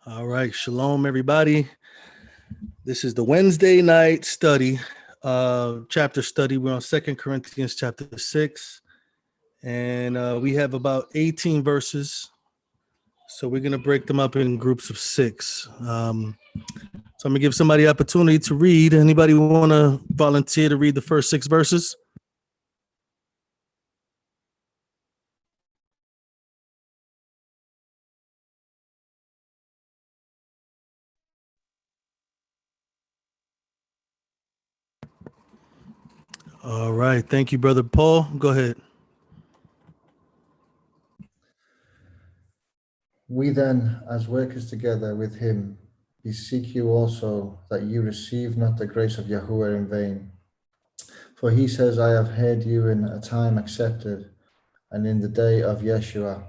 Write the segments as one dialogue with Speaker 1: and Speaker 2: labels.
Speaker 1: All right, Shalom, everybody. This is the Wednesday night study, chapter study. We're on 2 Corinthians chapter 6, and we have about 18 verses. So we're going to break them up in groups of 6. So I'm going to give somebody opportunity to read. Anybody want to volunteer to read the first 6 verses? All right. Thank you, Brother Paul. Go ahead.
Speaker 2: We then, as workers together with him, beseech you also that you receive not the grace of Yahuwah in vain. For he says, I have heard you in a time accepted, and in the day of Yeshua.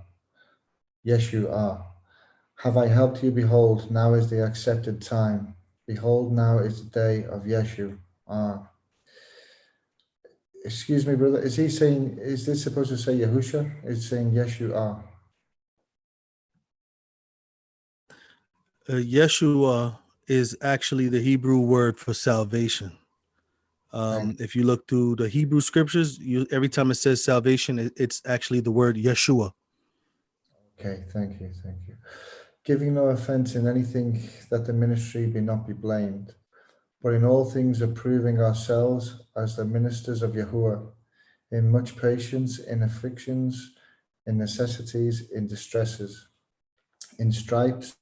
Speaker 2: Have I helped you? Behold, now is the accepted time. Behold, now is the day of Yeshua. Excuse me, brother. Is he saying, is this supposed to say Yahusha? It's saying Yeshua.
Speaker 1: Yeshua is actually the Hebrew word for salvation. If you look through the Hebrew scriptures, every time it says salvation, it's actually the word Yeshua.
Speaker 2: Okay, thank you. Giving no offense in anything, that the ministry be not be blamed, but in all things approving ourselves as the ministers of Yahuwah, in much patience, in afflictions, in necessities, in distresses, in stripes,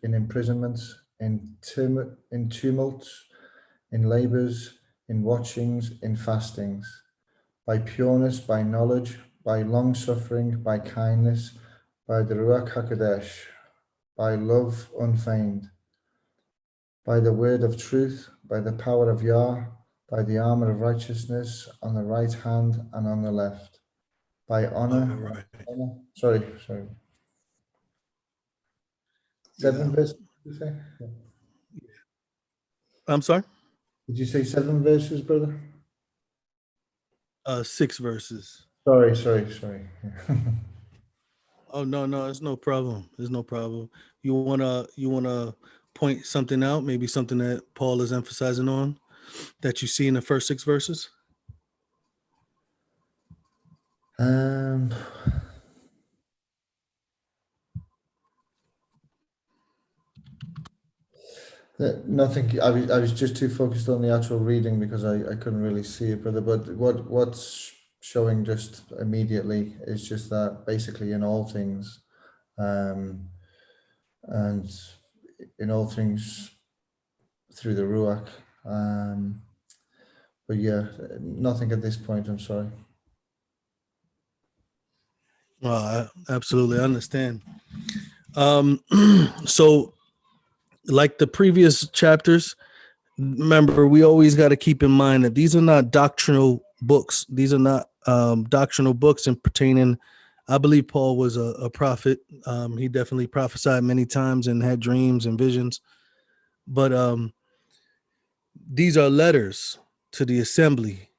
Speaker 2: in imprisonments, in tumults, in labors, in watchings, in fastings, by pureness, by knowledge, by long suffering, by kindness, by the Ruach HaKodesh, by love unfeigned, by the word of truth, by the power of Yah, by the armor of righteousness on the right hand and on the left, by honor.
Speaker 1: Right.
Speaker 2: Sorry. 7
Speaker 1: Yeah.
Speaker 2: verses, did you say? Yeah.
Speaker 1: I'm sorry?
Speaker 2: Did you say 7 verses, brother?
Speaker 1: 6 verses.
Speaker 2: Sorry.
Speaker 1: Oh no, it's no problem. There's no problem. You wanna point something out, maybe something that Paul is emphasizing on that you see in the first 6 verses?
Speaker 2: Nothing. I was just too focused on the actual reading because I couldn't really see it, brother. But what's showing just immediately is just that basically in all things, and in all things through the Ruach. But yeah, nothing at this point. I'm sorry.
Speaker 1: I absolutely understand. So like the previous chapters, remember, we always got to keep in mind that these are not doctrinal books. These are not doctrinal books and pertaining. I believe Paul was a prophet. He definitely prophesied many times and had dreams and visions. But these are letters to the assembly,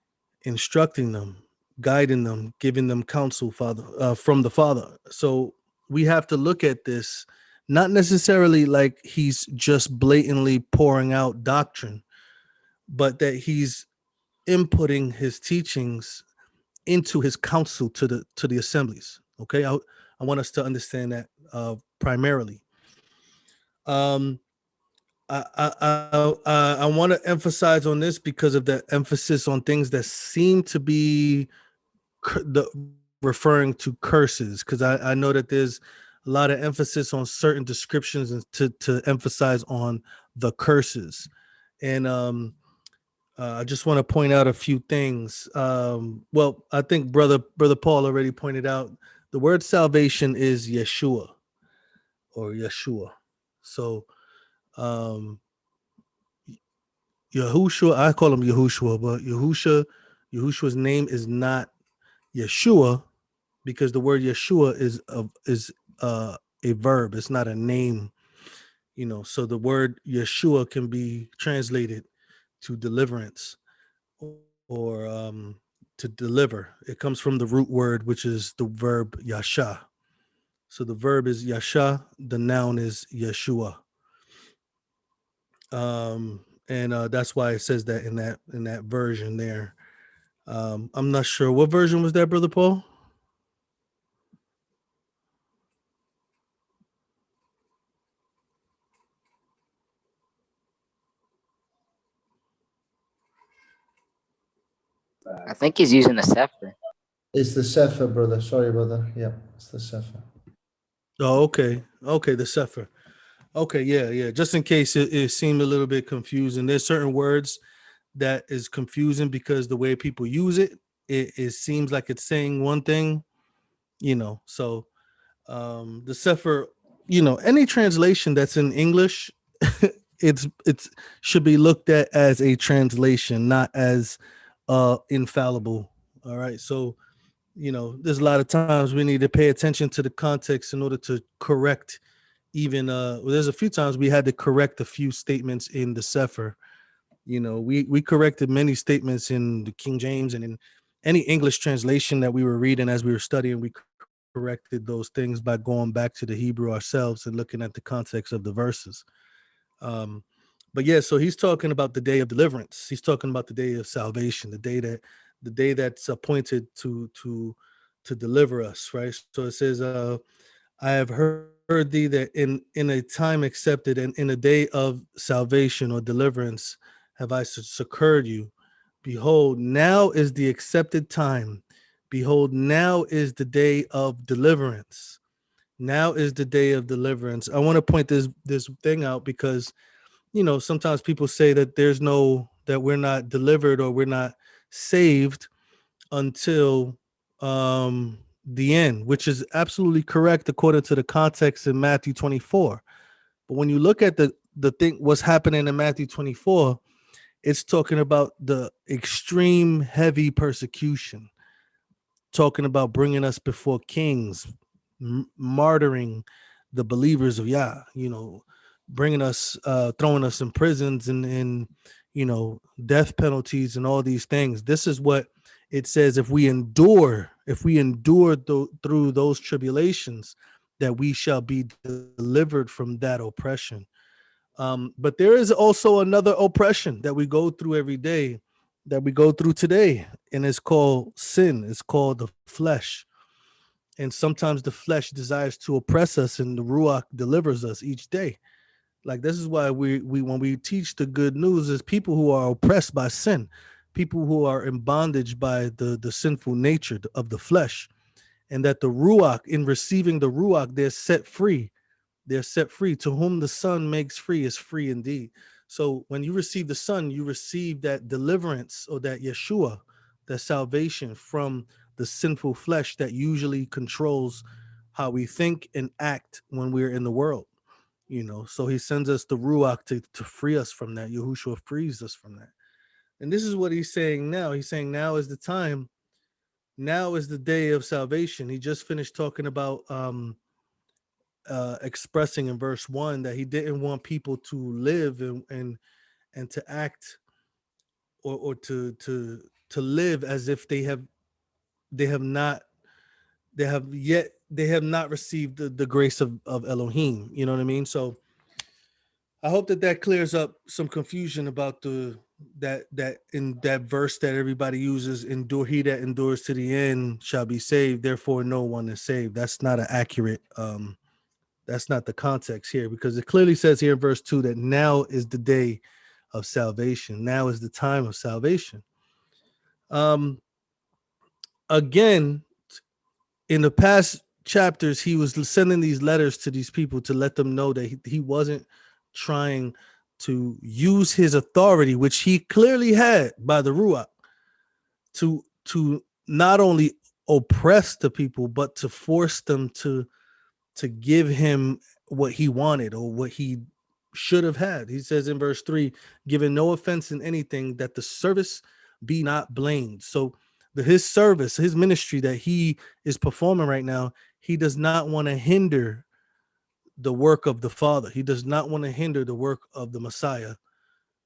Speaker 1: instructing them, guiding them, giving them counsel, from the Father. So we have to look at this not necessarily like he's just blatantly pouring out doctrine, but that he's inputting his teachings into his counsel to the assemblies. Okay, I want us to understand that primarily. I want to emphasize on this because of the emphasis on things that seem to be referring to curses, because I know that there's a lot of emphasis on certain descriptions and to emphasize on the curses. And I just want to point out a few things. Well, I think brother Paul already pointed out the word salvation is Yeshua or Yeshua. So Yahusha, I call him Yahushua, but Yahushua's name is not Yeshua because the word Yeshua is a verb. It's not a name, So the word Yeshua can be translated to deliverance or to deliver. It comes from the root word, which is the verb yasha. So the verb is Yasha, the noun is Yeshua. And that's why it says that in that version there. I'm not sure what version was that, Brother Paul.
Speaker 3: I think he's using the Sefer.
Speaker 2: It's the Sefer, brother. Sorry, brother. Yeah, it's the Sefer.
Speaker 1: Oh, okay, the Sefer. Okay, yeah. Just in case it seemed a little bit confusing. There's certain words that is confusing because the way people use it seems like it's saying one thing, So the Sefer, any translation that's in English, it's should be looked at as a translation, not as infallible. All right. So, there's a lot of times we need to pay attention to the context in order to correct even there's a few times we had to correct a few statements in the Sefer. We corrected many statements in the King James and in any English translation that we were reading as we were studying. We corrected those things by going back to the Hebrew ourselves and looking at the context of the verses. But yeah, so he's talking about the day of deliverance. He's talking about the day of salvation, the day that's appointed to deliver us, right? So it says, I have heard thee that in a time accepted and in a day of salvation or deliverance have I succored you. Behold, now is the accepted time. Behold, now is the day of deliverance. Now is the day of deliverance. I want to point this thing out because sometimes people say that that we're not delivered or we're not saved until the end, which is absolutely correct according to the context in Matthew 24. But when you look at the thing, what's happening in Matthew 24, it's talking about the extreme heavy persecution, talking about bringing us before kings, martyring the believers of Yah, bringing us, throwing us in prisons and death penalties and all these things. This is what it says: if we endure through those tribulations, that we shall be delivered from that oppression. But there is also another oppression that we go through every day, that we go through today, and it's called sin. It's called the flesh. And sometimes the flesh desires to oppress us, and the Ruach delivers us each day. Like, this is why we when we teach the good news, is people who are oppressed by sin, people who are in bondage by the sinful nature of the flesh, and that the Ruach, in receiving the Ruach, they're set free. They're set free. To whom the Son makes free is free indeed. So when you receive the Son, you receive that deliverance, or that Yeshua, that salvation from the sinful flesh that usually controls how we think and act when we're in the world. So he sends us the Ruach to free us from that. Yahusha frees us from that. And this is what he's saying now. He's saying now is the time. Now is the day of salvation. He just finished talking about expressing in verse 1 that he didn't want people to live and to act, or to live as if they have not they have not received the grace of Elohim. You know what I mean? So I hope that clears up some confusion about that in that verse that everybody uses: endure, he that endures to the end shall be saved, therefore no one is saved. That's not an accurate that's not the context here, because it clearly says here in verse 2 that now is the day of salvation. Now is the time of salvation. Again, in the past chapters, he was sending these letters to these people to let them know that he wasn't trying to use his authority, which he clearly had by the Ruach, to not only oppress the people, but to force them to give him what he wanted or what he should have had. He says in verse 3, giving no offense in anything, that the service be not blamed. So his service, his ministry that he is performing right now, he does not want to hinder the work of the Father. He does not want to hinder the work of the Messiah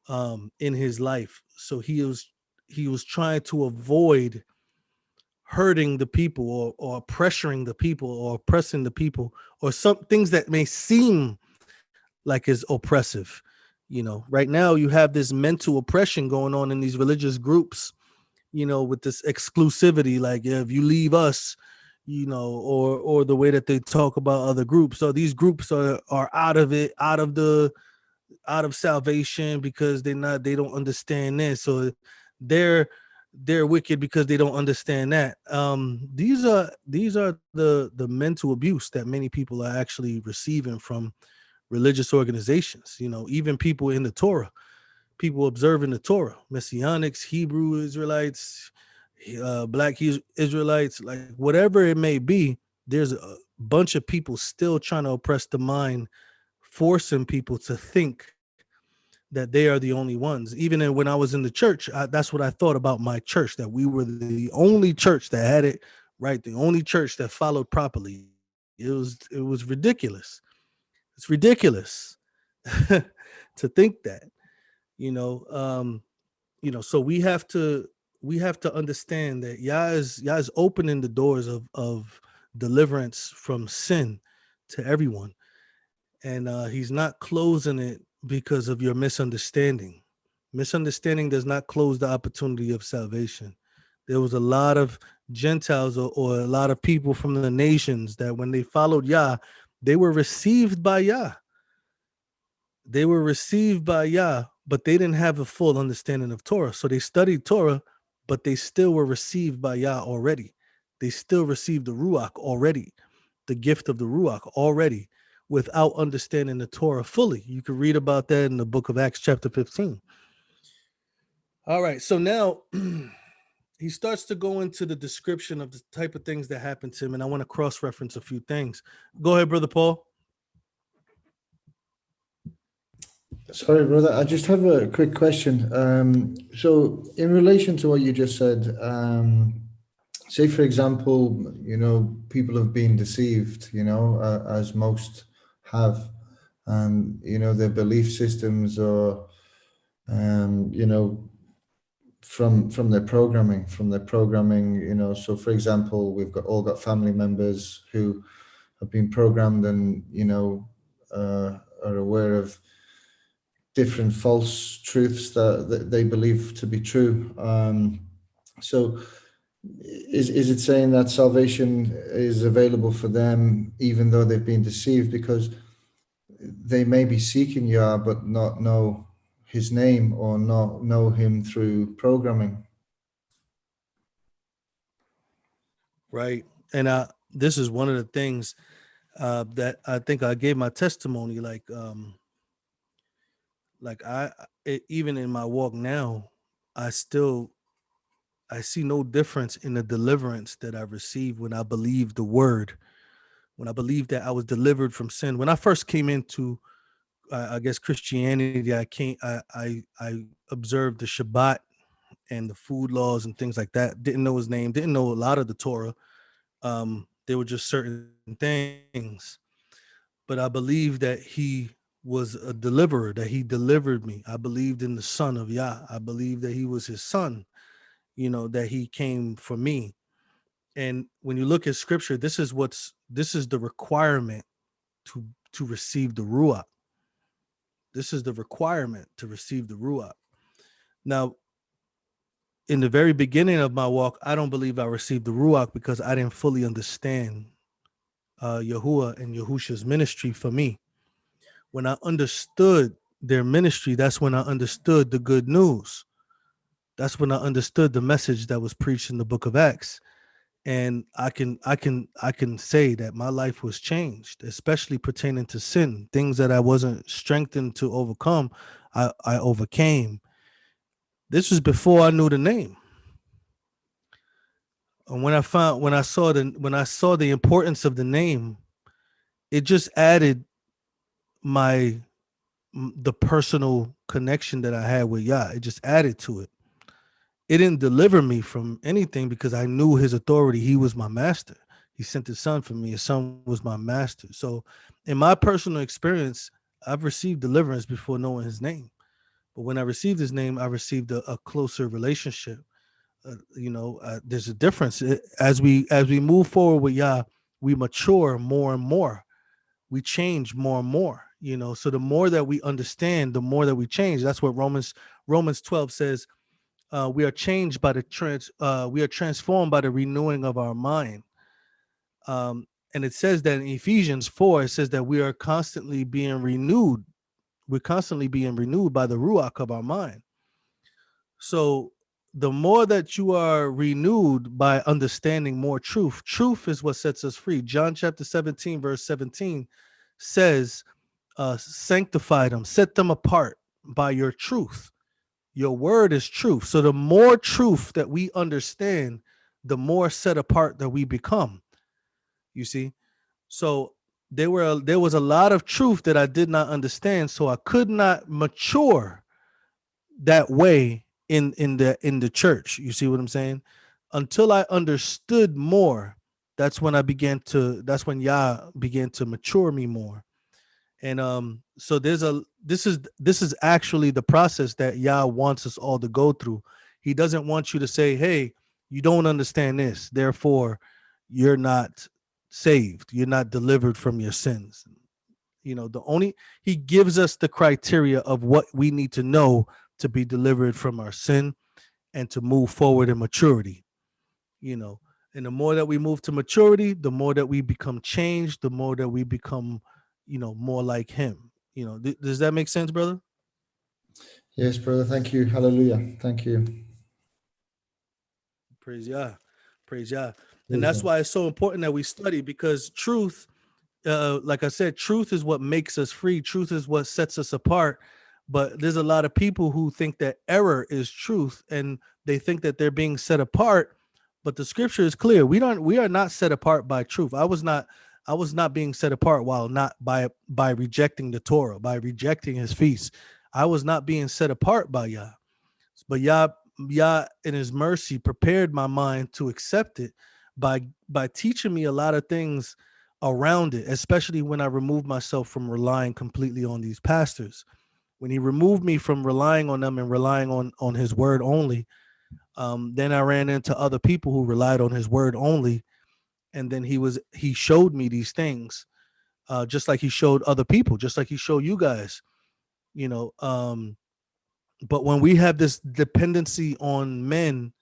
Speaker 1: in his life. So he was trying to avoid hurting the people or pressuring the people or oppressing the people, or some things that may seem like is oppressive. Right now you have this mental oppression going on in these religious groups, with this exclusivity, like, yeah, if you leave us, or the way that they talk about other groups. So these groups are out of it, out of salvation, because they don't understand this. So they're wicked because they don't understand that. These are the mental abuse that many people are actually receiving from religious organizations. Even people in the Torah, people observing the Torah, Messianics, Hebrew Israelites, Black Israelites, like whatever it may be. There's a bunch of people still trying to oppress the mind, forcing people to think that they are the only ones. Even when I was in the church, that's what I thought about my church, that we were the only church that had it right, the only church that followed properly. It was ridiculous. It's ridiculous to think that, so we have to understand that Yah is opening the doors of deliverance from sin to everyone, and he's not closing it because of your misunderstanding. Misunderstanding does not close the opportunity of salvation. There was a lot of Gentiles, or a lot of people from the nations, that when they followed Yah, they were received by Yah. They were received by Yah, but they didn't have a full understanding of Torah. So they studied Torah, but they still were received by Yah already. They still received the Ruach already, the gift of the Ruach already, without understanding the Torah fully. You can read about that in the book of Acts chapter 15. All right, so now he starts to go into the description of the type of things that happened to him, and I want to cross-reference a few things. Go ahead, Brother Paul.
Speaker 2: Sorry, brother. I just have a quick question. So, in relation to what you just said, say, for example, people have been deceived, as most have, and, their belief systems or, from their programming, So, for example, we've all got family members who have been programmed and, are aware of different false truths that they believe to be true. So is it saying that salvation is available for them even though they've been deceived, because they may be seeking Yah but not know his name or not know him through programming?
Speaker 1: Right. And this is one of the things that I think I gave my testimony, even in my walk now, I see no difference in the deliverance that I received when I believed the word, when I believed that I was delivered from sin. When I first came into, I guess, Christianity, I observed the Shabbat and the food laws and things like that. Didn't know his name, didn't know a lot of the Torah. There were just certain things, but I believed that he was a deliverer, that he delivered me. I believed in the Son of Yah. I believed that he was his son, that he came for me. And when you look at scripture, this is the requirement to receive the Ruach. This is the requirement to receive the Ruach. Now, in the very beginning of my walk, I don't believe I received the Ruach because I didn't fully understand Yahuah and Yahusha's ministry for me. When I understood their ministry, that's when I understood the good news. That's when I understood the message that was preached in the book of Acts. And I can say that my life was changed, especially pertaining to sin. Things that I wasn't strengthened to overcome, I overcame. This was before I knew the name. And when I saw the importance of the name, it just added the personal connection that I had with Yah. It just added to it. It didn't deliver me from anything because I knew his authority. He was my master. He sent his son for me. His son was my master. So in my personal experience, I've received deliverance before knowing his name. But when I received his name, I received a closer relationship. There's a difference. As we move forward with Yah, we mature more and more. We change more and more. So the more that we understand, the more that we change. That's what Romans 12 says. We are changed by we are transformed by the renewing of our mind. And it says that in Ephesians 4, it says that we are constantly being renewed. We're constantly being renewed by the ruach of our mind. So the more that you are renewed by understanding more truth is what sets us free. John chapter 17, verse 17 says, sanctify them, set them apart by your truth. Your word is truth. So the more truth that we understand, the more set apart that we become. You see? So there was a lot of truth that I did not understand. So I could not mature that way in the church. You see what I'm saying? Until I understood more, that's when Yah began to mature me more. And so this is actually the process that Yah wants us all to go through. He doesn't want you to say, hey, you don't understand this, therefore you're not saved, you're not delivered from your sins. He gives us the criteria of what we need to know to be delivered from our sin and to move forward in maturity. And the more that we move to maturity, the more that we become changed, the more that we become more like him. Does that make sense, brother?
Speaker 2: Yes, brother. Thank you. Hallelujah. Thank you.
Speaker 1: Praise Yah. Praise Yah. And
Speaker 2: Praise
Speaker 1: that's
Speaker 2: God.
Speaker 1: why it's so important that we study, because truth, like I said, truth is what makes us free. Truth is what sets us apart. But there's a lot of people who think that error is truth, and they think that they're being set apart. But the scripture is clear. We are not set apart by truth. I was not being set apart while not by rejecting the Torah, by rejecting his feast. I was not being set apart by Yah. But Yah in his mercy prepared my mind to accept it by teaching me a lot of things around it, especially when I removed myself from relying completely on these pastors. When he removed me from relying on them and relying on his word only, then I ran into other people who relied on his word only, and then he showed me these things, just like he showed other people, just like he showed you guys. you know but when we have this dependency on men,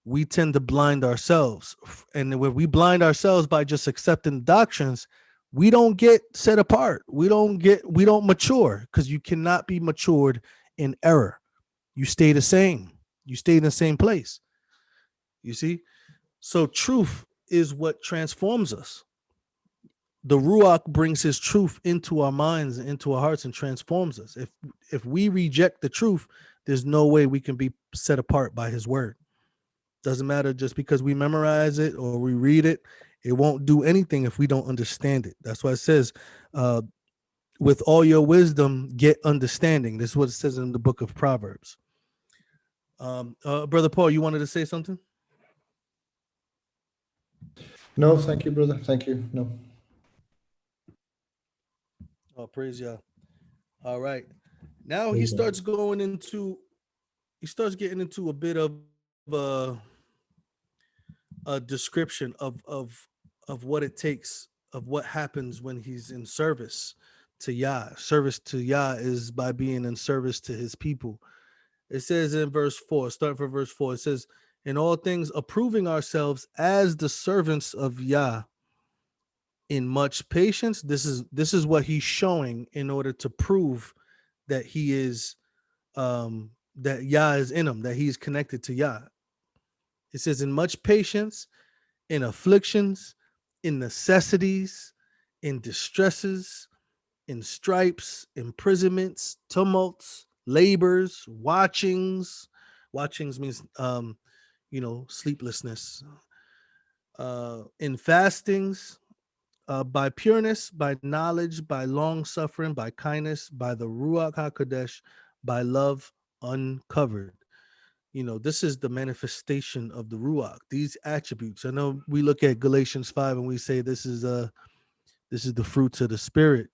Speaker 1: we tend to blind ourselves. And when we blind ourselves by just accepting doctrines, we don't get set apart. We don't mature, because you cannot be matured in error. You stay the same. You stay in the same place. You see? So truth is what transforms us. The Ruach brings his truth into our minds, into our hearts, and transforms us. If we reject the truth, there's no way we can be set apart by his word. Doesn't matter, just because we memorize it or we read it, it won't do anything if we don't understand it. That's why it says, with all your wisdom, get understanding. This is what it says in the book of Proverbs. Brother Paul, you wanted to say something?
Speaker 2: No, thank you, brother. Thank you. No.
Speaker 1: Oh, praise Yah. All right. Now he
Speaker 2: Praise God.
Speaker 1: starts getting into a bit of a description of what it takes, of what happens when he's in service to Yah. Service to Yah is by being in service to his people. It says in verse 4, starting from verse 4, it says, in all things approving ourselves as the servants of Yah in much patience. This is what he's showing in order to prove that he is that Yah is in him, that he's connected to Yah. It says in much patience, in afflictions, in necessities, in distresses, in stripes, imprisonments, tumults, labors, watchings. Watchings means sleeplessness. In fastings, by pureness, by knowledge, by long suffering, by kindness, by the Ruach HaKodesh, by love uncovered. This is the manifestation of the Ruach, these attributes. I know we look at Galatians 5 and we say this is the fruits of the Spirit,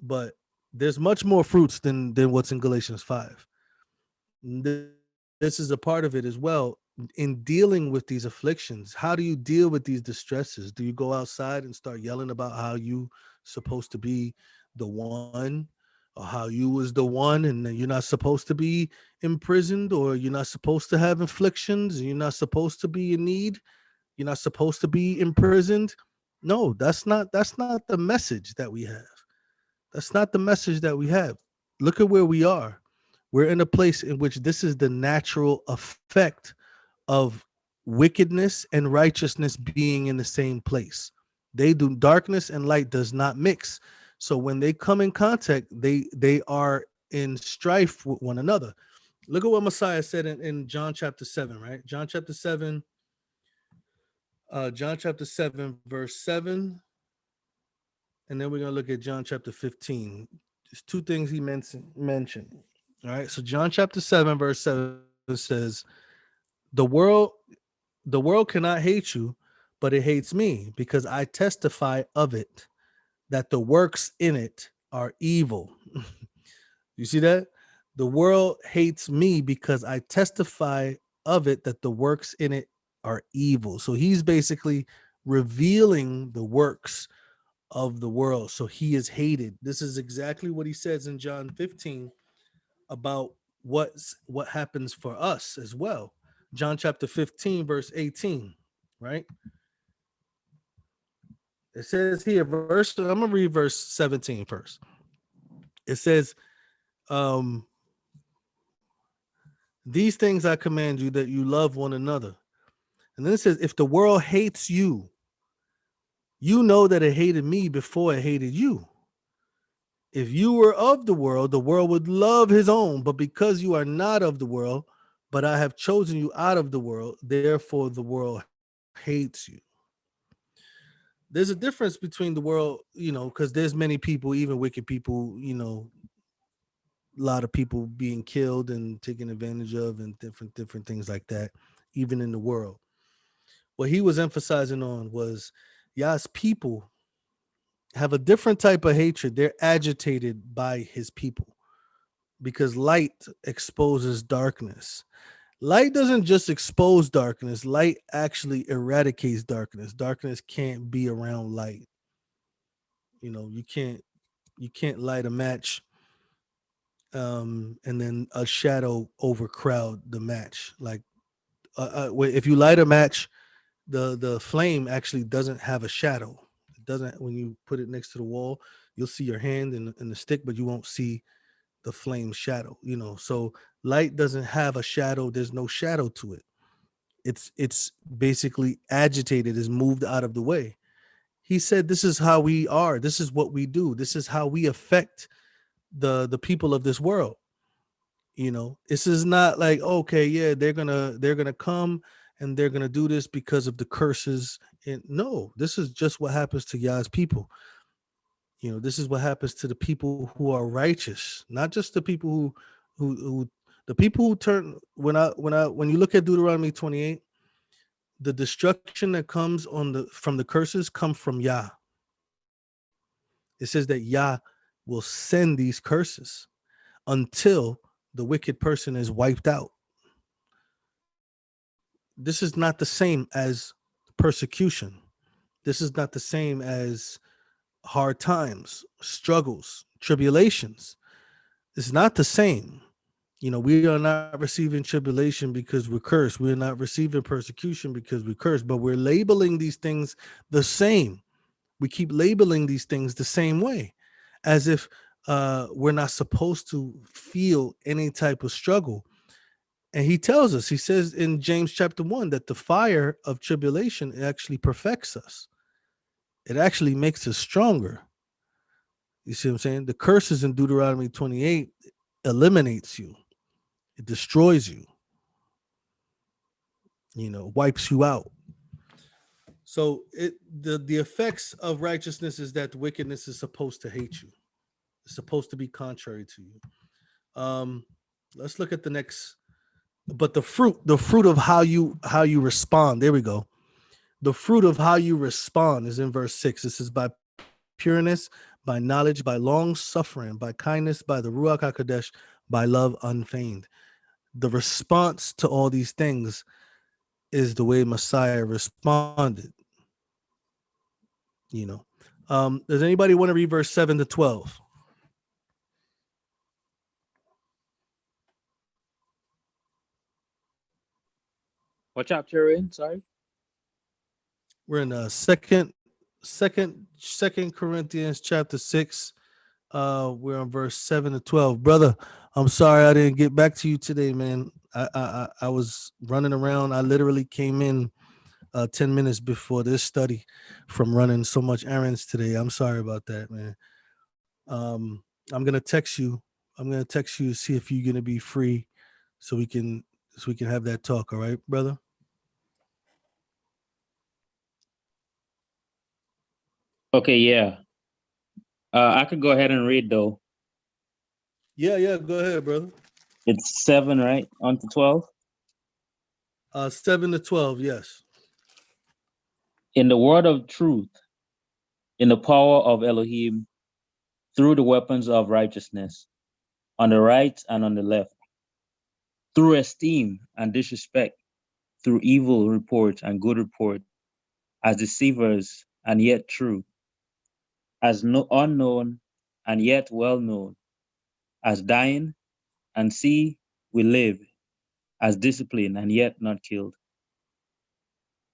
Speaker 1: but there's much more fruits than what's in Galatians 5. This is a part of it as well. in dealing with these afflictions? How do you deal with these distresses? Do you go outside and start yelling about how you supposed to be the one, or how you was the one and you're not supposed to be imprisoned, or you're not supposed to have afflictions, and you're not supposed to be in need, you're not supposed to be imprisoned? No, that's not the message that we have. That's not the message that we have. Look at where we are. We're in a place in which this is the natural effect of wickedness and righteousness being in the same place. They do, darkness and light does not mix. So when they come in contact, they are in strife with one another. Look at what Messiah said in John chapter 7, right? John chapter 7, verse 7. And then we're gonna look at John chapter 15. There's two things he mentioned. All right. So John chapter 7, verse 7 says, the world the world cannot hate you, but it hates me because I testify of it that the works in it are evil. You see that? The world hates me because I testify of it that the works in it are evil. So he's basically revealing the works of the world. So he is hated. This is exactly what he says in John 15 about what happens for us as well. John chapter 15, verse 18, right? It says here, I'm gonna read verse 17 first. It says, um, these things I command you, that you love one another. And then it says, if the world hates you, you know that it hated me before it hated you. If you were of the world would love his own, but because you are not of the world, but I have chosen you out of the world, therefore the world hates you. There's a difference between the world, because there's many people, even wicked people, a lot of people being killed and taken advantage of and different things like that, even in the world. What he was emphasizing on was Yah's people have a different type of hatred. They're agitated by his people because light exposes darkness. Light doesn't just expose darkness, light actually eradicates darkness. Darkness can't be around light. You can't light a match and then a shadow overcrowd the match. Like if you light a match, the flame actually doesn't have a shadow. It doesn't. When you put it next to the wall, you'll see your hand in the stick, but you won't see the flame shadow. So light doesn't have a shadow. There's no shadow to it. It's basically agitated, is moved out of the way. He said, this is how we are. This is what we do. This is how we affect the people of this world. This is not like, okay, yeah, they're gonna come and they're gonna do this because of the curses. And no, this is just what happens to Yah's people. This is what happens to the people who are righteous, not just the people who the people who turn. When you look at Deuteronomy 28, the destruction that comes from the curses come from Yah. It says that Yah will send these curses until the wicked person is wiped out. This is not the same as persecution. This is not the same as hard times, struggles, tribulations. It's not the same. We are not receiving tribulation because we're cursed. We're not receiving persecution because we're cursed, but we're labeling these things the same. We keep labeling these things the same way, as if we're not supposed to feel any type of struggle. And he tells us, he says in James chapter 1, that the fire of tribulation actually perfects us. It actually makes us stronger. You see what I'm saying? The curses in Deuteronomy 28 eliminates you. It destroys you, wipes you out. So the effects of righteousness is that wickedness is supposed to hate you. It's supposed to be contrary to you. Let's look at the next. But the fruit of how you respond. There we go. The fruit of how you respond is in verse 6. This is by pureness, by knowledge, by long suffering, by kindness, by the Ruach HaKodesh, by love unfeigned. The response to all these things is the way Messiah responded. You know, does anybody want to read verse 7 to 12?
Speaker 4: What chapter are you in? Sorry.
Speaker 1: We're in second Corinthians chapter 6. We're on verse 7 to 12. Brother, I'm sorry I didn't get back to you today, man. I was running around. I literally came in 10 minutes before this study from running so much errands today. I'm sorry about that, man. I'm gonna text you. I'm gonna text you to see if you're gonna be free so we can have that talk, all right, brother?
Speaker 4: Okay, yeah. I could go ahead and read though.
Speaker 1: Yeah, go ahead, brother.
Speaker 4: It's 7, right? On to 12.
Speaker 1: 7 to 12, yes.
Speaker 4: In the word of truth, in the power of Elohim, through the weapons of righteousness, on the right and on the left, through esteem and disrespect, through evil report and good report, as deceivers and yet true, as unknown and yet well known, as dying and see we live, as disciplined and yet not killed,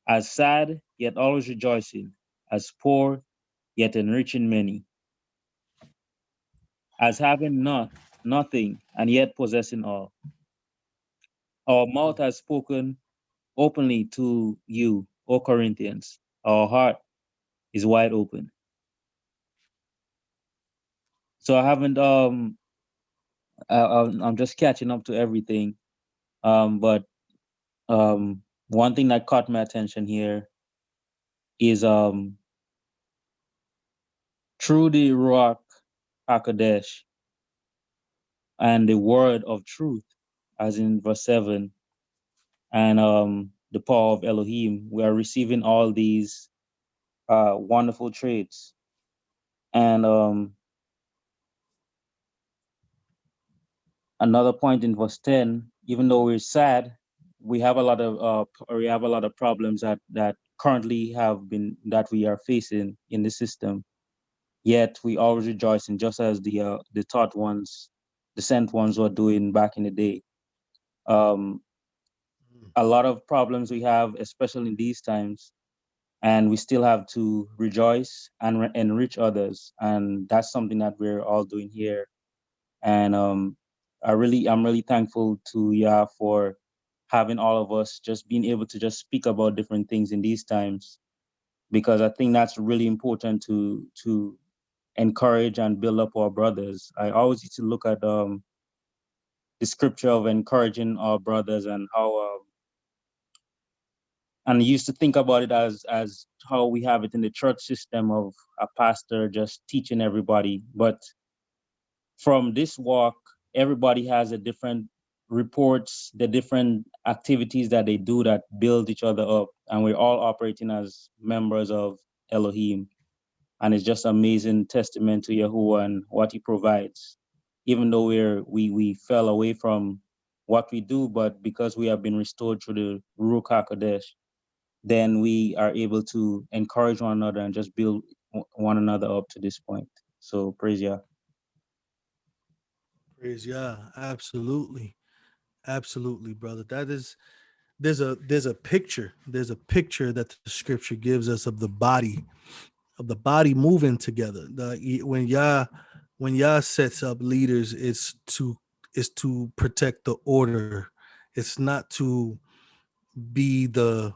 Speaker 4: as sad yet always rejoicing, as poor yet enriching many, as having nothing and yet possessing all. Our mouth has spoken openly to you, O Corinthians. Our heart is wide open. So I haven't I'm just catching up to everything. But one thing that caught my attention here is through the Ruach HaKodesh and the word of truth, as in verse 7, and the power of Elohim, we are receiving all these wonderful traits. And another point in verse 10, even though we're sad, we have a lot of problems that currently that we are facing in the system. Yet we always rejoicing, just as the taught ones, the sent ones were doing back in the day. A lot of problems we have, especially in these times, and we still have to rejoice and enrich others, and that's something that we're all doing here. And I'm really thankful to Yah for having all of us just being able to just speak about different things in these times, because I think that's really important to encourage and build up our brothers. I always used to look at the scripture of encouraging our brothers and how and used to think about it as how we have it in the church system of a pastor just teaching everybody. But from this walk, everybody has a different reports, the different activities that they do that build each other up, and we're all operating as members of Elohim. And it's just amazing testament to Yahuwah and what he provides. Even though we fell away from what we do, but because we have been restored through the Ruach HaKodesh, then we are able to encourage one another and just build one another up to this point. So praise Yah.
Speaker 1: Praise Yah. Absolutely, brother. There's a picture that the scripture gives us of the body moving together. When Yah sets up leaders, it's to protect the order. It's not to be the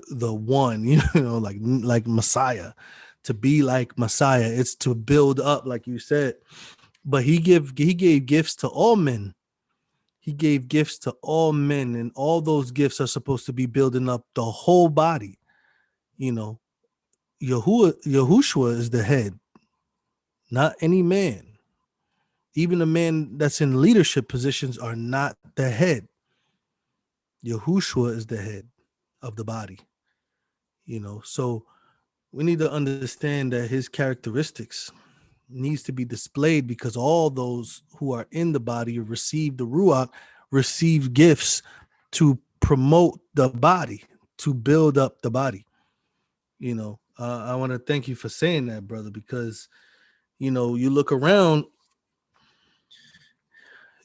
Speaker 1: one, like Messiah, to be like Messiah. It's to build up, like you said. But he gave gifts to all men. He gave gifts to all men, and all those gifts are supposed to be building up the whole body. Yahusha is the head, not any man. Even a man that's in leadership positions are not the head. Yahusha is the head of the body. So we need to understand that his characteristics needs to be displayed, because all those who are in the body receive the Ruach, receive gifts to promote the body, to build up the body. I want to thank you for saying that, brother, because you look around,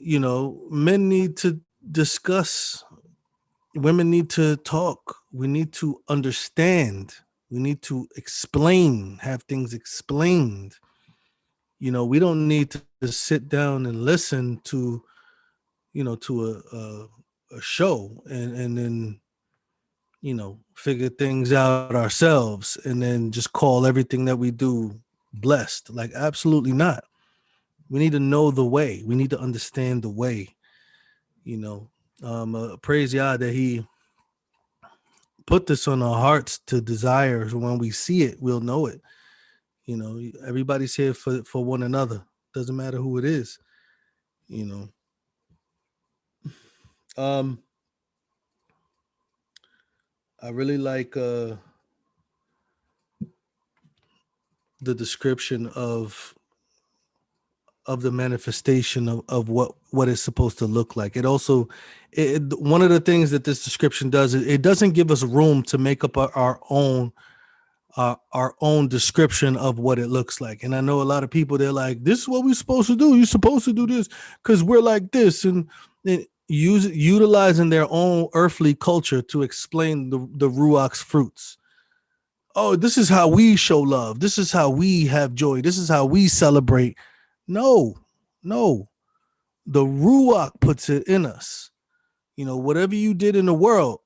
Speaker 1: men need to discuss, women need to talk, we need to understand, we need to explain, have things explained. We don't need to sit down and listen to a show and then figure things out ourselves and then just call everything that we do blessed. Like, absolutely not. We need to know the way. We need to understand the way. Praise Yah that He put this on our hearts to desire. So when we see it, we'll know it. Everybody's here for one another. Doesn't matter who it is. I really like the description of the manifestation of what it's supposed to look like. It also, one of the things that this description does, it doesn't give us room to make up our own description of what it looks like. And I know a lot of people, they're like, this is what we're supposed to do. You're supposed to do this because we're like this, and utilizing their own earthly culture to explain the Ruach's fruits. Oh, this is how we show love. This is how we have joy. This is how we celebrate. No. The Ruach puts it in us. Whatever you did in the world,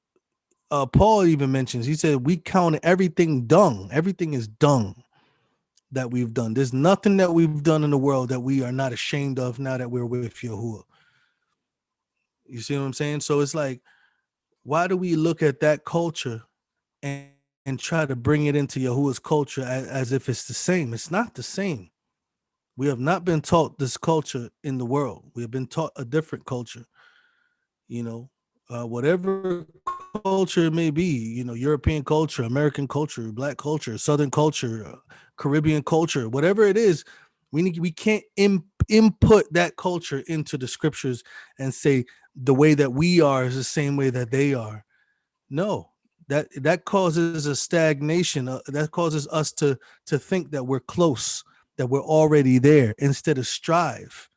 Speaker 1: Paul even mentions, he said, we count everything dung. Everything is dung that we've done. There's nothing that we've done in the world that we are not ashamed of now that we're with Yahuah. You see what I'm saying? So it's like, why do we look at that culture and try to bring it into Yahuwah's culture as if it's the same? It's not the same. We have not been taught this culture in the world. We have been taught a different culture. Whatever culture it may be, European culture, American culture, Black culture, Southern culture, Caribbean culture, whatever it is, we can't input that culture into the scriptures and say the way that we are is the same way that they are. No, that causes a stagnation. That causes us to think that we're close, that we're already there, instead of strive.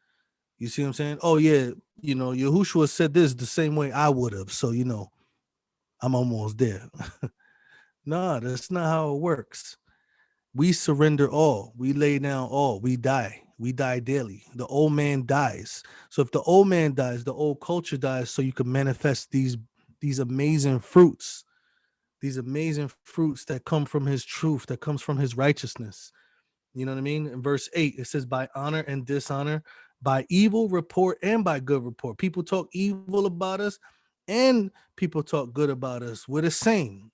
Speaker 1: You see what I'm saying? Oh yeah, Yahusha said this the same way I would have, so I'm almost there. No, that's not how it works. We surrender all. We lay down all. We die. We die daily. The old man dies. So if the old man dies, the old culture dies, so you can manifest these amazing fruits. These amazing fruits that come from his truth, that comes from his righteousness. You know what I mean? In verse 8, it says, by honor and dishonor, by evil report and by good report. People talk evil about us and people talk good about us. We're the same.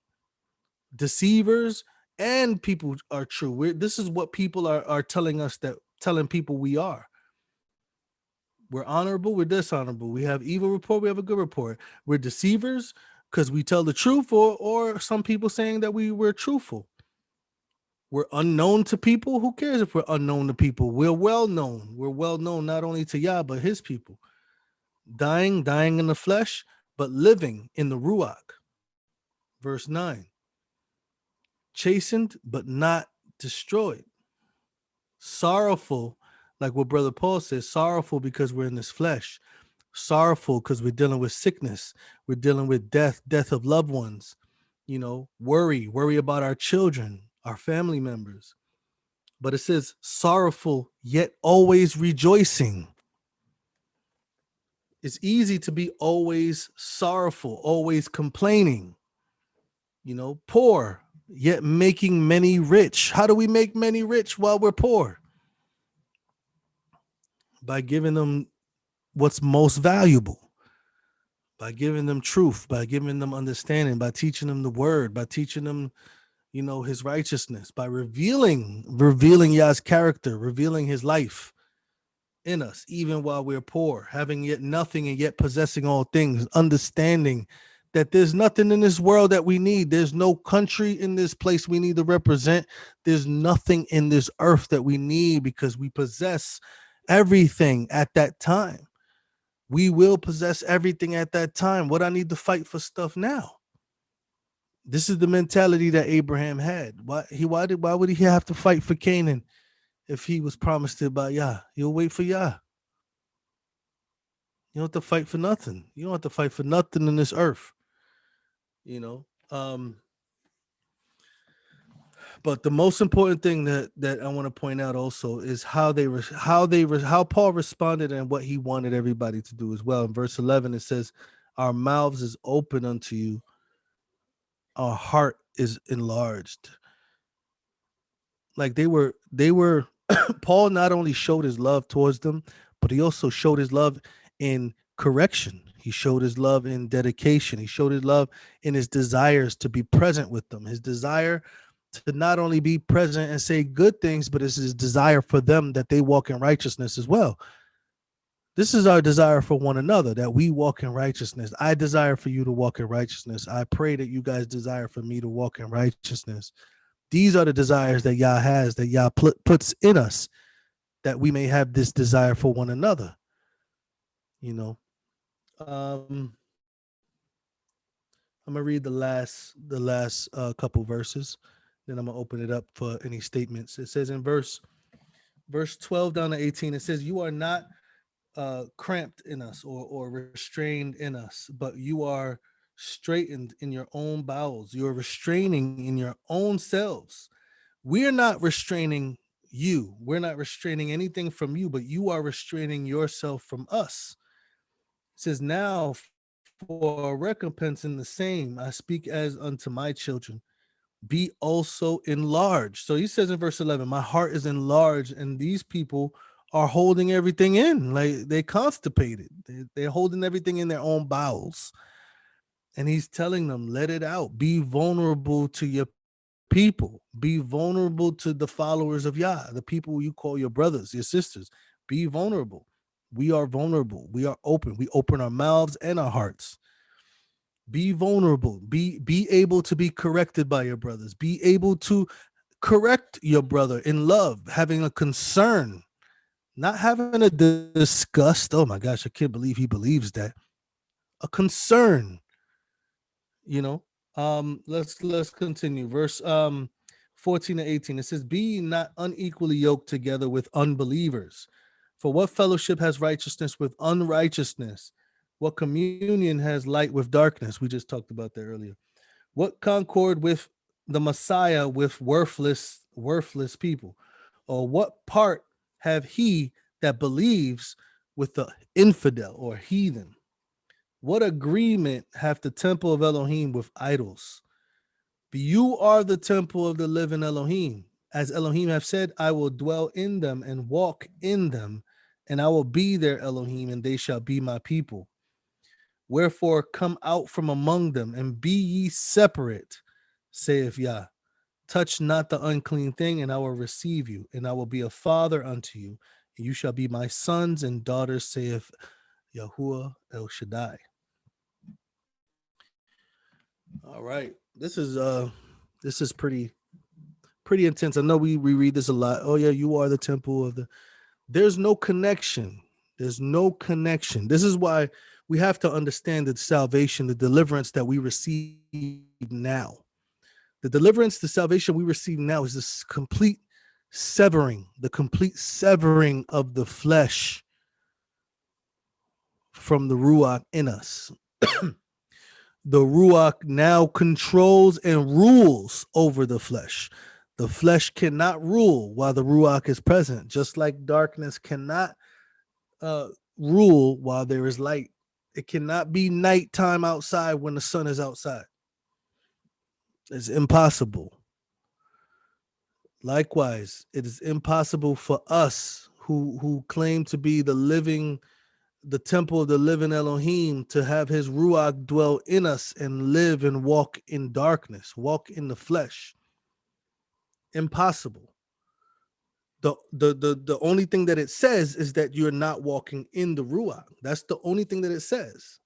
Speaker 1: Deceivers and people are true. This is what people are telling us, telling people we are. We're honorable, we're dishonorable. We have evil report, we have a good report. We're deceivers because we tell the truth, or some people saying that we're truthful. We're unknown to people. Who cares if we're unknown to people? We're well known. We're well known not only to Yah, but his people. Dying in the flesh, but living in the Ruach. Verse 9. Chastened, but not destroyed. Sorrowful, like what Brother Paul says, sorrowful because we're in this flesh. Sorrowful because we're dealing with sickness. We're dealing with death of loved ones. Worry about our children, our family members. But it says sorrowful, yet always rejoicing. It's easy to be always sorrowful, always complaining. Poor, yet making many rich. How do we make many rich while we're poor? By giving them what's most valuable. By giving them truth, by giving them understanding, by teaching them the word, by teaching them his righteousness, by revealing Yah's character, revealing his life in us, even while we're poor, having yet nothing and yet possessing all things, understanding that there's nothing in this world that we need. There's no country in this place we need to represent. There's nothing in this earth that we need because we possess everything at that time. We will possess everything at that time. What I need to fight for stuff now? This is the mentality that Abraham had. Why would he have to fight for Canaan if he was promised it by Yah? He'll wait for Yah. You don't have to fight for nothing. You don't have to fight for nothing in this earth. You know. But the most important thing that I want to point out also is how Paul responded and what he wanted everybody to do as well. In verse 11, it says, "Our mouths is open unto you, our heart is enlarged." Like they were Paul not only showed his love towards them, but he also showed his love in correction. He showed his love in dedication. He showed his love in his desires to be present with them. His desire to not only be present and say good things, but it's his desire for them that they walk in righteousness as well. This is our desire for one another, that we walk in righteousness. I desire for you to walk in righteousness. I pray that you guys desire for me to walk in righteousness. These are the desires that Yah has, that Yah puts in us, that we may have this desire for one another. You know, I'm gonna read the last couple verses, then I'm gonna open it up for any statements. It says in verse 12 down to 18, it says, "You are not cramped in us or restrained in us, but you are straightened in your own bowels. You're restraining in your own selves. We're not restraining you. We're not restraining anything from you, but you are restraining yourself from us." It says, "Now for recompense in the same, I speak as unto my children, be also enlarged." So he says in verse 11, my heart is enlarged, and these people are holding everything in, like they constipated. They're holding everything in their own bowels. And he's telling them, let it out. Be vulnerable to your people. Be vulnerable to the followers of Yah, the people you call your brothers, your sisters. Be vulnerable. We are vulnerable. We are open. We open our mouths and our hearts. Be vulnerable. Be able to be corrected by your brothers. Be able to correct your brother in love, having a concern, not having a disgust. Oh my gosh, I can't believe he believes that. A concern, you know. Let's continue. Verse 14 to 18. It says, "Be ye not unequally yoked together with unbelievers. For what fellowship has righteousness with unrighteousness? What communion has light with darkness?" We just talked about that earlier. "What concord with the Messiah with worthless people? Or what part have he that believes with the infidel or heathen? What agreement hath the temple of Elohim with idols? But you are the temple of the living Elohim. As Elohim have said, I will dwell in them and walk in them, and I will be their Elohim, and they shall be my people. Wherefore come out from among them, and be ye separate, saith Yah. Touch not the unclean thing, and I will receive you, and I will be a father unto you, and you shall be my sons and daughters, saith Yahuah El Shaddai." All right. This is pretty intense. I know we read this a lot. Oh yeah, you are the temple of the. There's no connection. There's no connection. This is why we have to understand the salvation, the deliverance that we receive now. The deliverance, the salvation we receive now is this complete severing, the complete severing of the flesh from the Ruach in us. The Ruach now controls and rules over the flesh. The flesh cannot rule while the Ruach is present, just like darkness cannot rule while there is light. It cannot be nighttime outside when the sun is outside. It's impossible. Likewise, it is impossible for us who claim to be the temple of the living Elohim to have his Ruach dwell in us and live and walk in darkness, walk in the flesh. Impossible. The only thing that it says is that you're not walking in the Ruach. That's the only thing that it says.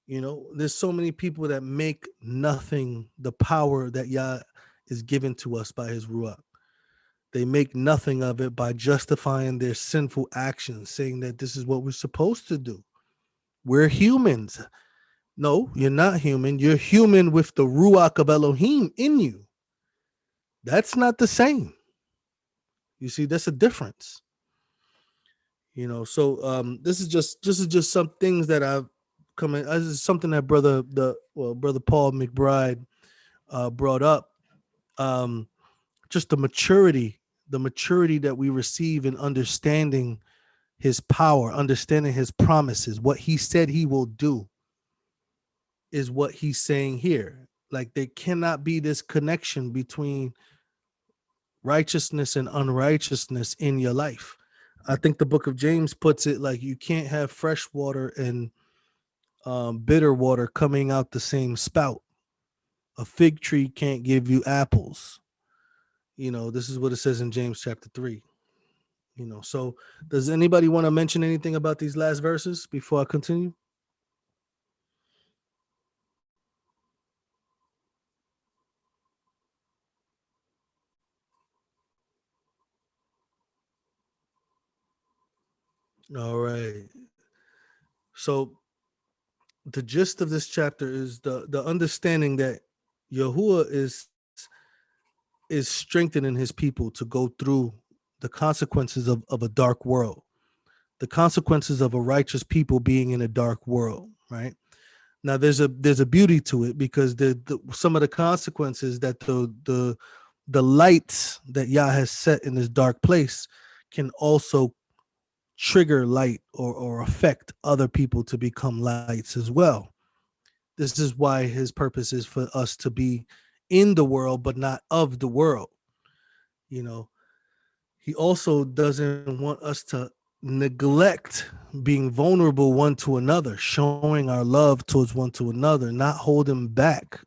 Speaker 1: You know, there's so many people that make nothing the power that Yah is given to us by his Ruach. They make nothing of it by justifying their sinful actions, saying that this is what we're supposed to do. We're humans. No, you're not human. You're human with the Ruach of Elohim in you. That's not the same. You see, that's a difference. So this is just some things that I've come in. This is something that brother Paul McBride brought up. Just the maturity that we receive in understanding his power, understanding his promises, what he said he will do is what he's saying here. Like, there cannot be this connection between righteousness and unrighteousness in your life. I think the book of James puts it like you can't have fresh water and bitter water coming out the same spout. A fig tree can't give you apples. This is what it says in James chapter 3. So does anybody want to mention anything about these last verses before I continue? All right. So the gist of this chapter is the understanding that Yahuwah is strengthening his people to go through the consequences of a dark world, the consequences of a righteous people being in a dark world, right? Now there's a beauty to it, because some of the consequences that the lights that Yah has set in this dark place can also trigger light or affect other people to become lights as well. This is why his purpose is for us to be in the world, but not of the world. He also doesn't want us to neglect being vulnerable one to another, showing our love towards one to another, not holding back.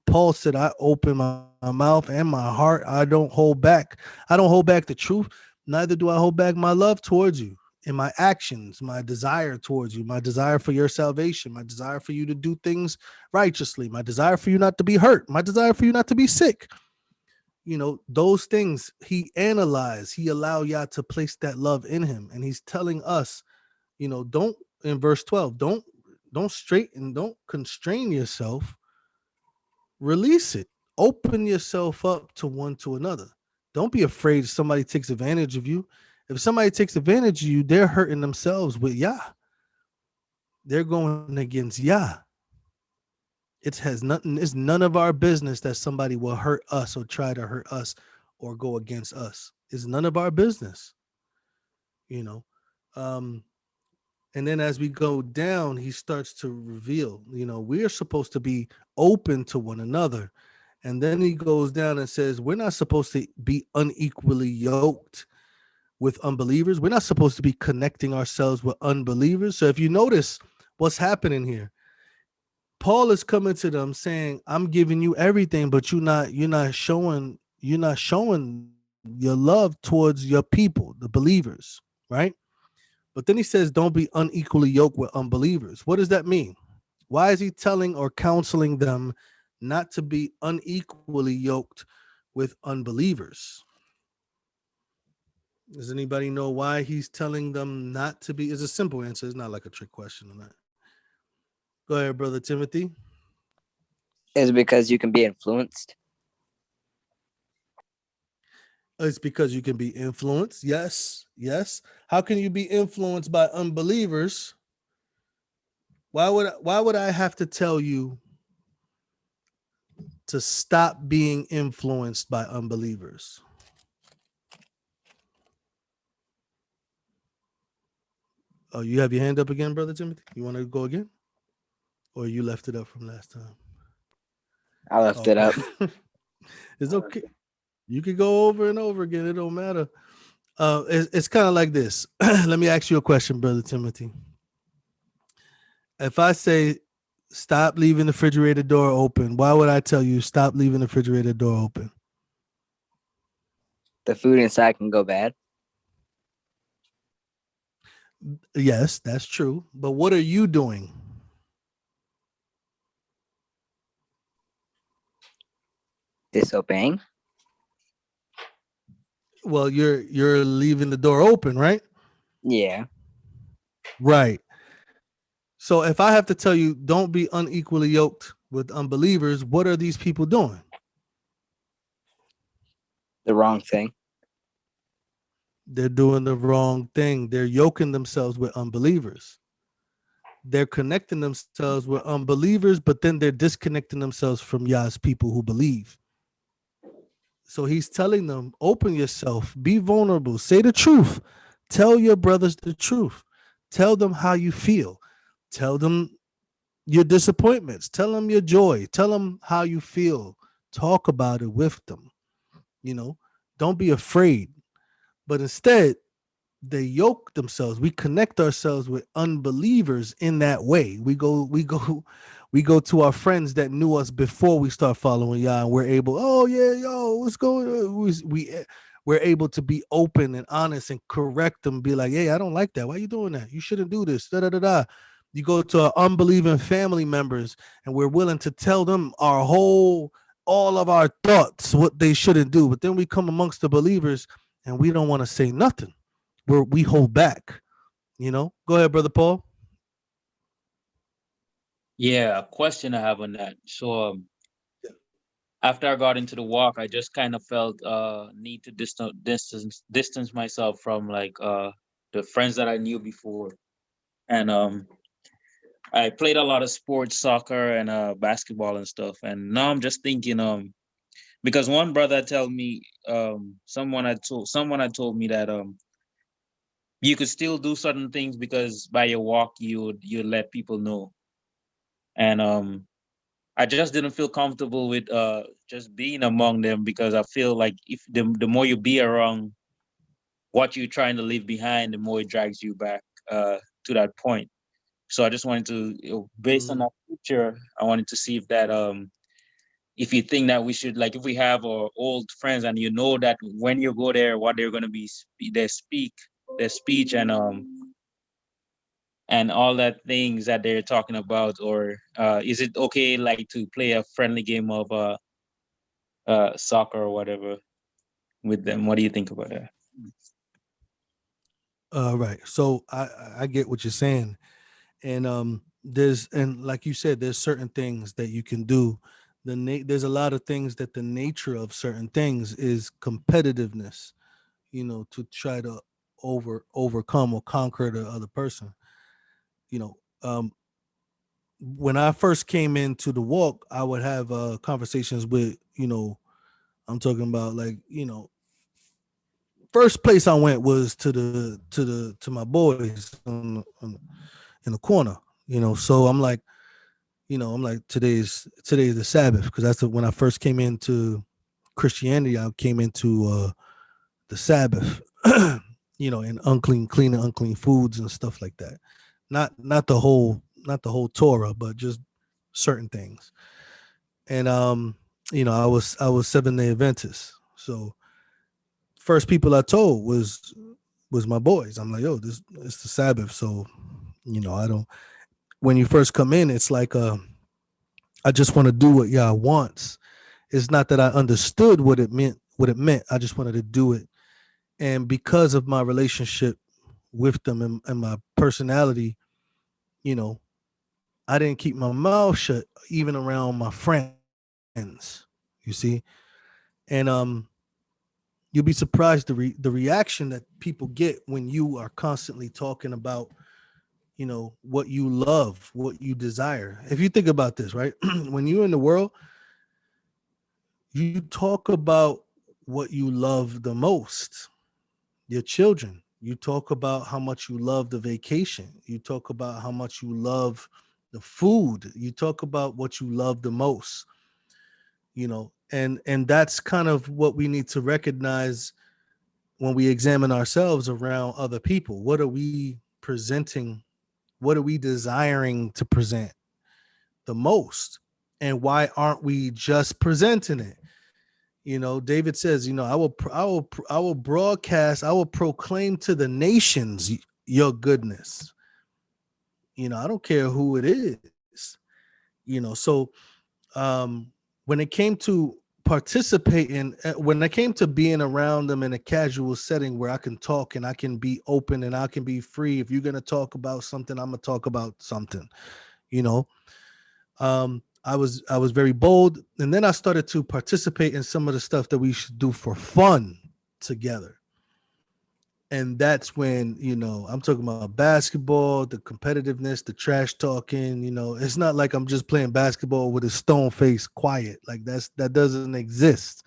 Speaker 1: Paul said, I open my mouth and my heart. I don't hold back. I don't hold back the truth. Neither do I hold back my love towards you in my actions, my desire towards you, my desire for your salvation, my desire for you to do things righteously, my desire for you not to be hurt, my desire for you not to be sick. Those things he analyzed. He allowed Yah to place that love in him. And he's telling us, don't, in verse 12, don't constrain yourself. Release it. Open yourself up to another. Don't be afraid if somebody takes advantage of you. If somebody takes advantage of you, they're hurting themselves with Yah. They're going against Yah. It's none of our business that somebody will hurt us or try to hurt us or go against us. It's none of our business. And then as we go down, he starts to reveal, we're supposed to be open to one another. And then he goes down and says, we're not supposed to be unequally yoked with unbelievers. We're not supposed to be connecting ourselves with unbelievers. So if you notice what's happening here, Paul is coming to them saying, I'm giving you everything, but you're not showing your love towards your people, the believers, right? But then he says, don't be unequally yoked with unbelievers. What does that mean? Why is he telling or counseling them not to be unequally yoked with unbelievers? Does anybody know why he's telling them not to be? It's a simple answer. It's not like a trick question on that. Go ahead, Brother Timothy.
Speaker 3: Is it because you can be influenced?
Speaker 1: It's because you can be influenced. Yes. How can you be influenced by unbelievers? Why would I have to tell you to stop being influenced by unbelievers? Oh, you have your hand up again, Brother Timothy? You want to go again? Or you left it up from last time?
Speaker 3: I left it up.
Speaker 1: It's okay. You could go over and over again. It don't matter. It's kind of like this. Let me ask you a question, Brother Timothy. If I say stop leaving the refrigerator door open, why would I tell you stop leaving the refrigerator door open?
Speaker 3: The food inside can go bad.
Speaker 1: Yes, that's true. But what are you doing?
Speaker 3: Disobeying.
Speaker 1: Well, you're leaving the door open, right?
Speaker 3: Yeah.
Speaker 1: Right. So if I have to tell you, don't be unequally yoked with unbelievers, what are these people doing?
Speaker 3: The wrong thing.
Speaker 1: They're doing the wrong thing. They're yoking themselves with unbelievers. They're connecting themselves with unbelievers, but then they're disconnecting themselves from Yah's people who believe. So he's telling them, open yourself, be vulnerable, say the truth, tell your brothers the truth, tell them how you feel, tell them your disappointments, tell them your joy, tell them how you feel, talk about it with them. Don't be afraid, but instead they yoke themselves. We connect ourselves with unbelievers in that way. We go to our friends that knew us before we start following Yah, and we're able, oh yeah, yo, what's going on? We're able to be open and honest and correct them, be like, hey, I don't like that. Why are you doing that? You shouldn't do this. Da da da da. You go to our unbelieving family members, and we're willing to tell them all of our thoughts, what they shouldn't do. But then we come amongst the believers, and we don't want to say nothing. We hold back. Go ahead, brother Paul.
Speaker 4: Yeah, a question I have on that. So after I got into the walk, I just kind of felt need to distance myself from like the friends that I knew before. And I played a lot of sports, soccer and basketball and stuff. And now I'm just thinking because one brother told me someone had told me that you could still do certain things because by your walk you let people know. And I just didn't feel comfortable with just being among them because I feel like if the more you be around what you're trying to leave behind, the more it drags you back to that point. So I just wanted to, based on that picture, I wanted to see if you think that we should, like, if we have our old friends and you know that when you go there, what they're going to be, their speech and all that things that they're talking about, or is it okay, like, to play a friendly game of soccer or whatever with them? What do you think about that?
Speaker 1: Right. So I get what you're saying, and like you said, there's certain things that you can do. There's a lot of things that the nature of certain things is competitiveness. To try to overcome or conquer the other person. You know, when I first came into the walk, I would have conversations with, I'm talking about, like, first place I went was to my boys in the corner. So I'm like, today's the Sabbath, because that's when I first came into Christianity. I came into the Sabbath, and cleaning unclean foods and stuff like that. Not the whole Torah, but just certain things. And I was 7-day Adventist. So first people I told was my boys. I'm like, yo, this it's the Sabbath. So, I don't, when you first come in, it's like I just want to do what Yah wants. It's not that I understood what it meant. I just wanted to do it. And because of my relationship with them and my personality, you know, I didn't keep my mouth shut even around my friends. You see, and you'll be surprised the reaction that people get when you are constantly talking about, what you love, what you desire. If you think about this, right, when you're in the world, you talk about what you love the most, your children. You talk about how much you love the vacation. You talk about how much you love the food. You talk about what you love the most, and that's kind of what we need to recognize when we examine ourselves around other people. What are we presenting? What are we desiring to present the most? And why aren't we just presenting it? David says, I will broadcast, I will proclaim to the nations your goodness. I don't care who it is. So when it came to participate in, when I came to being around them in a casual setting where I can talk and I can be open and I can be free. If you're going to talk about something, I'm going to talk about something, you know. I was very bold, and then I started to participate in some of the stuff that we should do for fun together. And that's when, you know, I'm talking about basketball, the competitiveness, the trash talking. You know, it's not like I'm just playing basketball with a stone face quiet. Like that doesn't exist.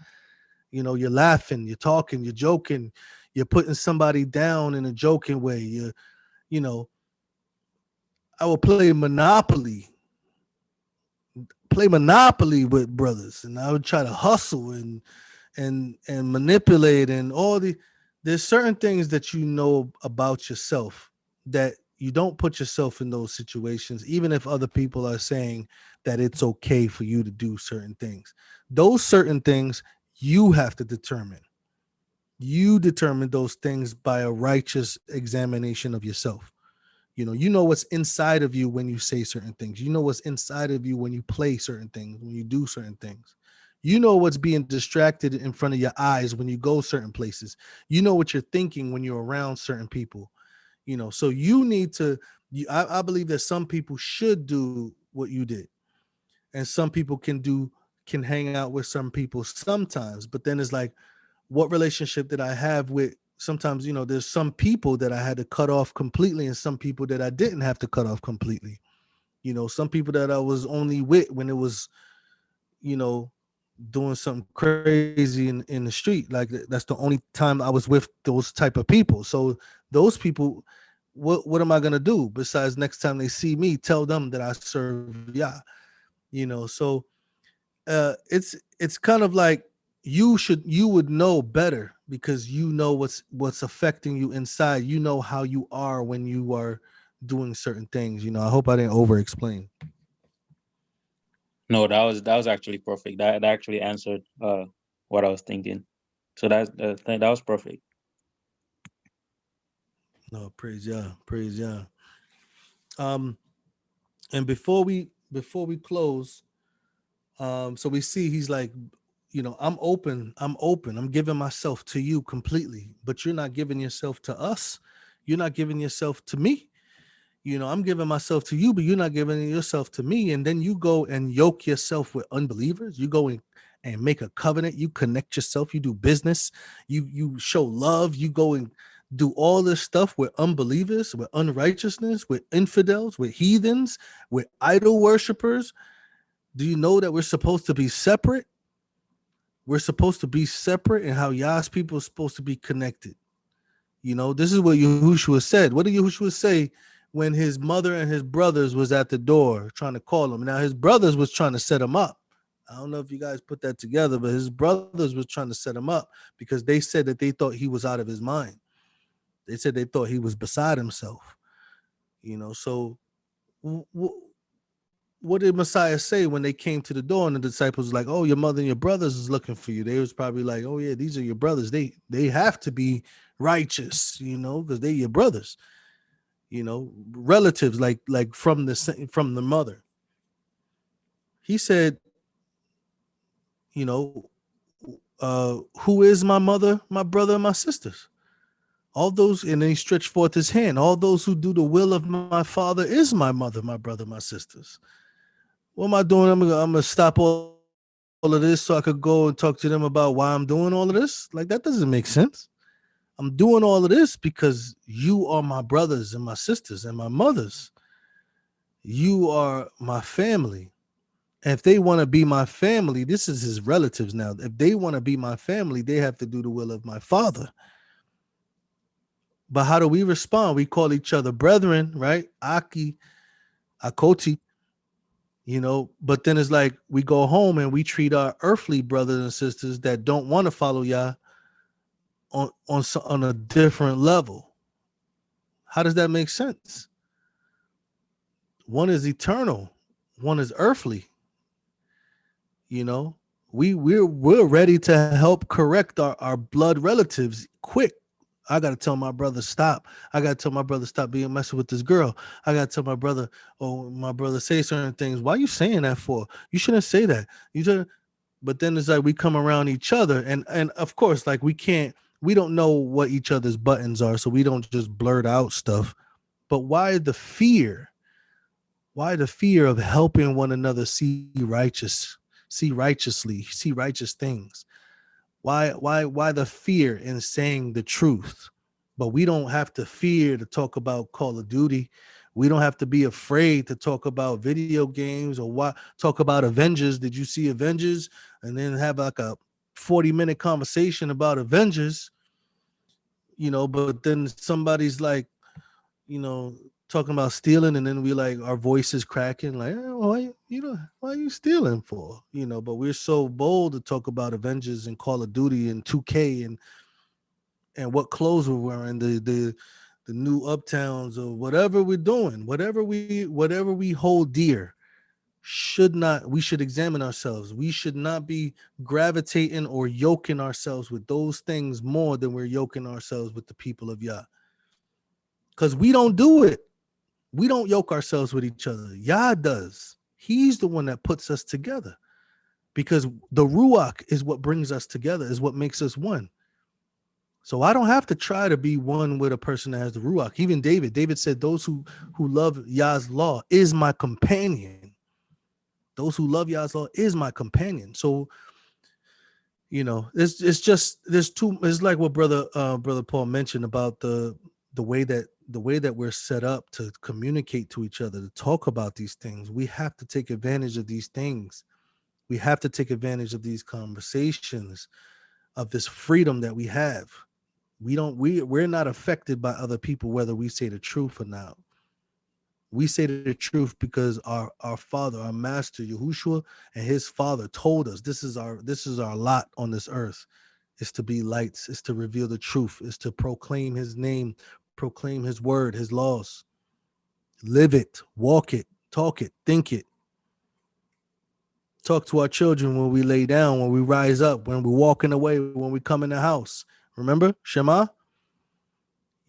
Speaker 1: You know, you're laughing, you're talking, you're joking, you're putting somebody down in a joking way. You know, I will play Monopoly with brothers, and I would try to hustle and manipulate and all the. There's certain things that you know about yourself that you don't put yourself in those situations, even if other people are saying that it's okay for you to do certain things. Those certain things you have to determine. You determine those things by a righteous examination of yourself. You know what's inside of you when you say certain things. You know what's inside of you when you play certain things, when you do certain things. You know what's being distracted in front of your eyes when you go certain places. You know what you're thinking when you're around certain people. So you need to. I believe that some people should do what you did, and some people can hang out with some people sometimes. But then it's like, what relationship did I have with? Sometimes, there's some people that I had to cut off completely and some people that I didn't have to cut off completely. Some people that I was only with when it was, doing something crazy in the street. Like that's the only time I was with those type of people. So those people, what am I going to do besides next time they see me, tell them that I serve Yah, So it's kind of like you would know better because you know what's affecting you inside. You know how you are when you are doing certain things. I hope I didn't over explain.
Speaker 4: No, that was actually perfect. That actually answered what I was thinking. So that was perfect.
Speaker 1: No, praise Yah, praise Yah. And before we close, so we see he's like, I'm open, I'm giving myself to you completely, but you're not giving yourself to us, you're not giving yourself to me. I'm giving myself to you, but you're not giving yourself to me. And then you go and yoke yourself with unbelievers. You go and make a covenant. You connect yourself. You do business. You show love. You go and do all this stuff with unbelievers, with unrighteousness, with infidels, with heathens, with idol worshipers. Do you know that we're supposed to be separate? We're supposed to be separate, and how Yah's people are supposed to be connected. This is what Yahusha said. What did Yahusha say when his mother and his brothers was at the door trying to call him? Now, his brothers was trying to set him up. I don't know if you guys put that together, but his brothers was trying to set him up because they said that they thought he was out of his mind. They said they thought he was beside himself. So what did Messiah say when they came to the door and the disciples were like, oh, your mother and your brothers is looking for you? They was probably like, oh yeah, these are your brothers. They have to be righteous, because they're your brothers, relatives, like from the mother. He said, who is my mother, my brother, and my sisters? All those, and then he stretched forth his hand. All those who do the will of my Father is my mother, my brother, my sisters. What am I doing? I'm gonna stop all of this so I could go and talk to them about why I'm doing all of this? Like, that doesn't make sense. I'm doing all of this because you are my brothers and my sisters and my mothers. You are my family. And if they want to be my family, this is his relatives now. If they want to be my family, they have to do the will of my Father. But how do we respond? We call each other brethren, right? Aki, Akoti, but then it's like we go home and we treat our earthly brothers and sisters that don't want to follow Yah on a different level. How does that make sense? One is eternal, one is earthly. We're ready to help correct our blood relatives quick. I gotta tell my brother stop. I gotta tell my brother stop being messing with this girl. I gotta tell my brother, my brother say certain things. Why are you saying that for? You shouldn't say that. You shouldn't. But then it's like we come around each other, and of course, like we don't know what each other's buttons are, so we don't just blurt out stuff. But why the fear? Why the fear of helping one another see righteously, see righteous things? Why the fear in saying the truth? But we don't have to fear to talk about Call of Duty. We don't have to be afraid to talk about video games or talk about Avengers. Did you see Avengers? And then have like a 40-minute conversation about Avengers, but then somebody's like, talking about stealing, and then we like our voices cracking, like, why are you stealing for? But we're so bold to talk about Avengers and Call of Duty and 2K and what clothes we're wearing, the new uptowns or whatever we're doing, whatever we hold dear. We should examine ourselves. We should not be gravitating or yoking ourselves with those things more than we're yoking ourselves with the people of Yah. Because we don't do it. We don't yoke ourselves with each other. Yah does. He's the one that puts us together. Because the Ruach is what brings us together, is what makes us one. So I don't have to try to be one with a person that has the Ruach. Even David said, those who love Yah's law is my companion. Those who love Yah's law is my companion. So, it's like what brother Paul mentioned about the way that we're set up to communicate to each other, to talk about these things. We have to take advantage of these things. We have to take advantage of these conversations, of this freedom that we have. We're not affected by other people, whether we say the truth or not. We say the truth because our father, our master Yahusha, and his father told us this is our lot on this earth, is to be lights, is to reveal the truth, is to proclaim his name, proclaim his word, his laws, live it, walk it, talk it, think it. Talk to our children when we lay down, when we rise up, when we're walking away, when we come in the house. Remember, Shema?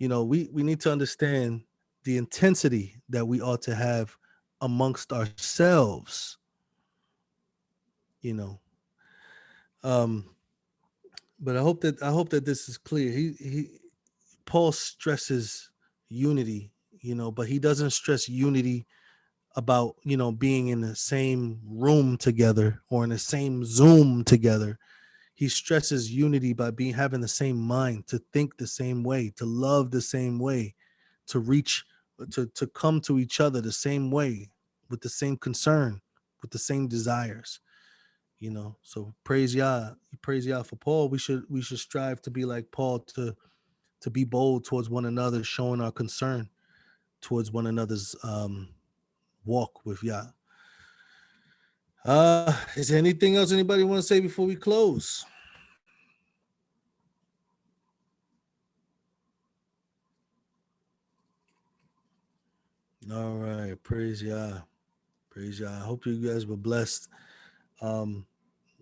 Speaker 1: We need to understand the intensity that we ought to have amongst ourselves. But I hope that this is clear. Paul stresses unity, but he doesn't stress unity about being in the same room together or in the same Zoom together. He stresses unity by having the same mind, to think the same way, to love the same way, to come to each other the same way, with the same concern, with the same desires. So praise Yah for Paul. We should strive to be like Paul, to be bold towards one another, showing our concern towards one another's walk with Yah. Is there anything else anybody want to say before we close? All right, praise Yah. I hope you guys were blessed. I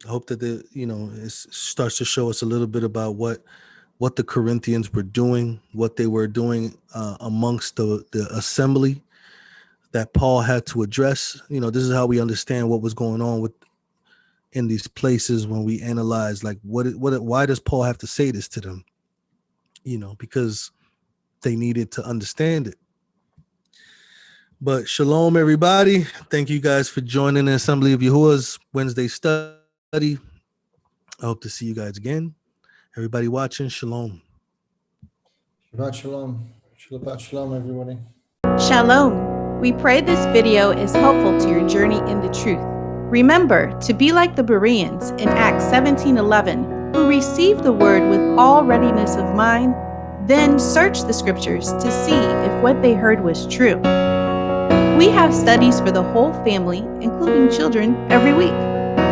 Speaker 1: hope that it starts to show us a little bit about what the Corinthians were doing, what they were doing amongst the assembly that Paul had to address. This is how we understand what was going on in these places when we analyze, like, why does Paul have to say this to them? Because they needed to understand it. But shalom, everybody. Thank you guys for joining the Assembly of Yahuah's Wednesday study. I hope to see you guys again. Everybody watching, shalom.
Speaker 2: Shabbat shalom. Shabbat shalom, everybody.
Speaker 5: Shalom. We pray this video is helpful to your journey in the truth. Remember to be like the Bereans in Acts 17:11, who received the word with all readiness of mind, then searched the scriptures to see if what they heard was true. We have studies for the whole family, including children, every week.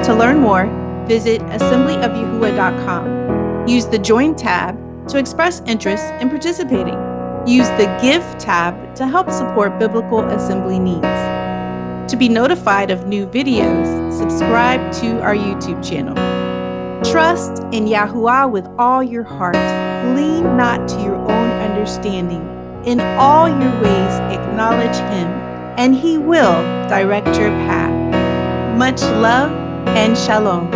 Speaker 5: To learn more, visit assemblyofyahuah.com. Use the Join tab to express interest in participating. Use the Give tab to help support biblical assembly needs. To be notified of new videos, subscribe to our YouTube channel. Trust in Yahuah with all your heart. Lean not to your own understanding. In all your ways acknowledge Him, and He will direct your path. Much love and shalom.